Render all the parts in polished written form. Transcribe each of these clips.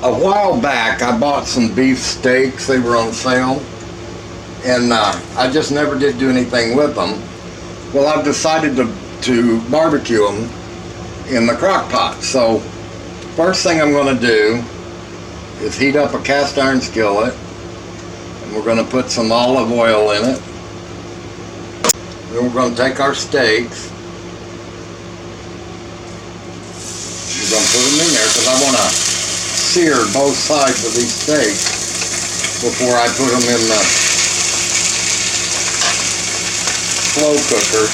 A while back I bought some beef steaks. They were on sale, and I just never did do anything with them. Well, I've decided to barbecue them in the crock pot. So first thing I'm going to do is heat up a cast iron skillet, and we're going to put some olive oil in it. Then we're going to take our steaks. We're going to put them in there because I want to sear both sides of these steaks before I put them in the slow cooker.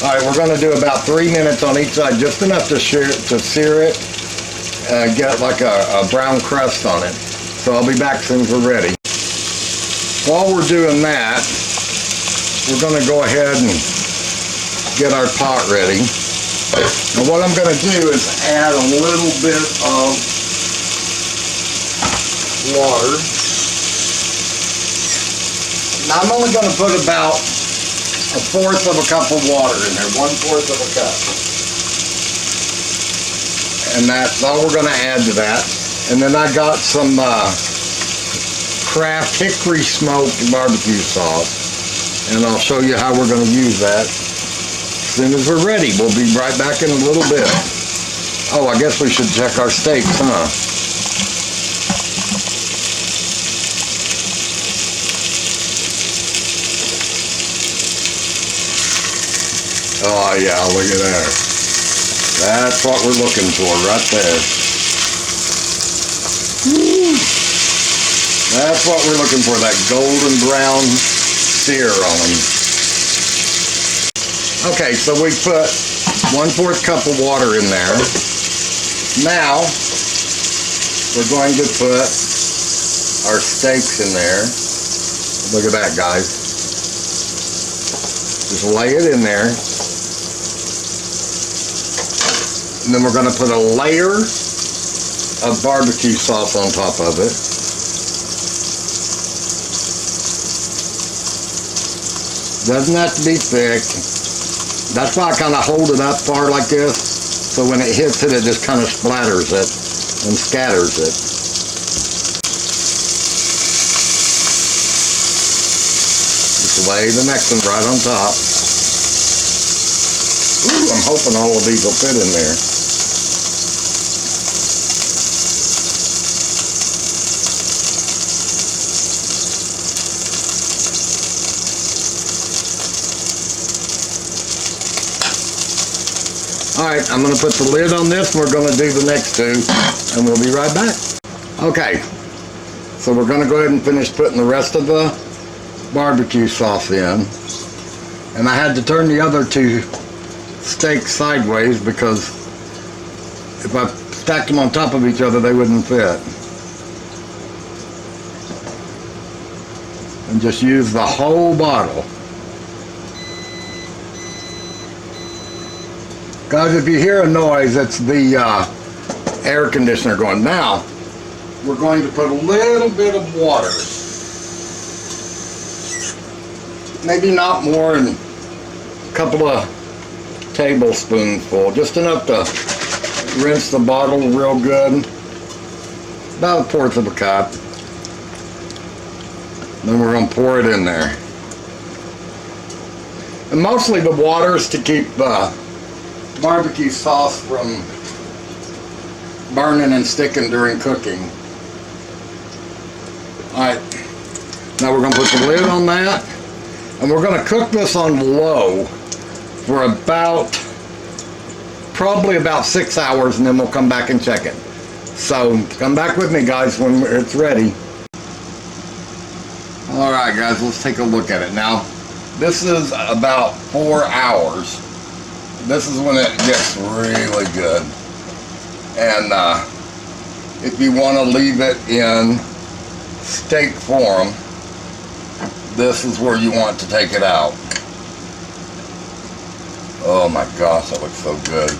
Alright, we're going to do about 3 minutes on each side, just enough to sear it and get like a brown crust on it. So I'll be back as soon as we're ready. While we're doing that, we're going to go ahead and get our pot ready. And what I'm going to do is add a little bit of water. Now I'm only going to put about 1/4 of a cup of water in there, 1/4 of a cup. And that's all we're going to add to that. And then I got some Kraft hickory smoked barbecue sauce. And I'll show you how we're going to use that as soon as we're ready. We'll be right back in a little bit. Oh, I guess we should check our steaks, huh? Oh yeah, look at that. That's what we're looking for right there. Woo. That's what we're looking for, that golden brown sear on them. Okay, so we put 1/4 cup of water in there. Now, we're going to put our steaks in there. Look at that, guys. Just lay it in there. And then we're going to put a layer of barbecue sauce on top of it. Doesn't have to be thick. That's why I kind of hold it up far like this, so when it hits it, it just kind of splatters it and scatters it. Just lay the next one right on top. Ooh, I'm hoping all of these will fit in there. Alright, I'm going to put the lid on this and we're going to do the next two and we'll be right back. Okay, so we're going to go ahead and finish putting the rest of the barbecue sauce in. And I had to turn the other two steaks sideways because if I stacked them on top of each other they wouldn't fit. And just use the whole bottle. Guys, if you hear a noise, it's the air conditioner going. Now, we're going to put a little bit of water. Maybe not more than a couple of tablespoons full. Just enough to rinse the bottle real good. About 1/4 of a cup. Then we're going to pour it in there. And mostly the water is to keep barbecue sauce from burning and sticking during cooking. Alright, now we're going to put the lid on that and we're going to cook this on low for probably about 6 hours, and then we'll come back and check it. So come back with me, guys, when it's ready. Alright guys, let's take a look at it. Now this is about 4 hours. This is when it gets really good. And if you want to leave it in steak form, this is where you want to take it out. Oh my gosh, that looks so good.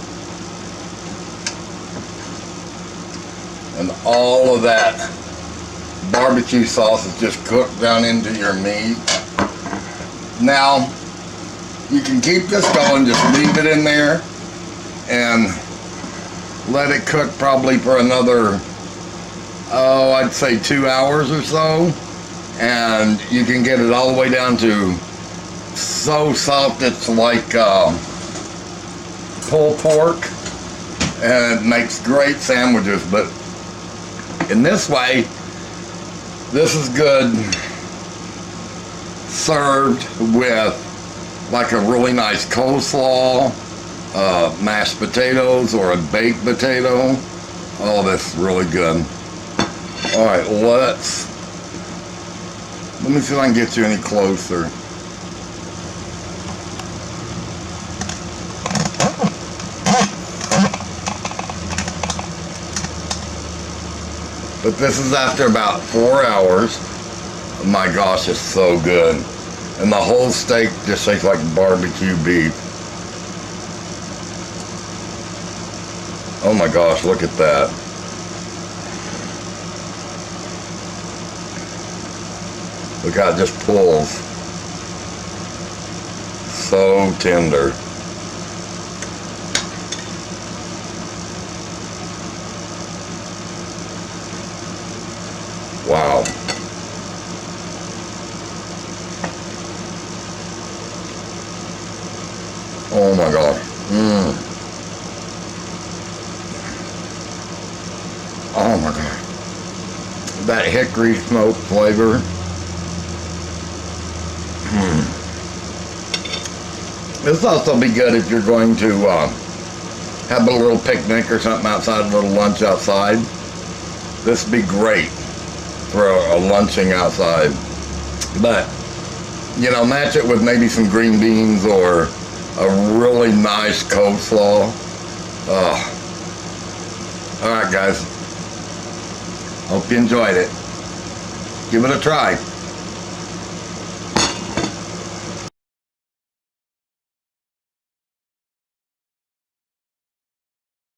And all of that barbecue sauce is just cooked down into your meat. Now, you can keep this going, just leave it in there, and let it cook probably for another, oh, I'd say 2 hours or so. And you can get it all the way down to so soft it's like pulled pork, and it makes great sandwiches. But in this way, this is good served with like a really nice coleslaw, mashed potatoes, or a baked potato. Oh, that's really good. All right, let me see if I can get you any closer. But this is after about 4 hours. Oh my gosh, it's so good. And the whole steak just tastes like barbecue beef. Oh my gosh, look at that. Look how it just pulls. So tender. Wow. Oh my gosh. Oh my gosh. That hickory smoke flavor. This will also be good if you're going to have a little picnic or something outside, a little lunch outside. This would be great for a lunching outside. But, you know, match it with maybe some green beans or a really nice coleslaw. All right, guys. Hope you enjoyed it. Give it a try.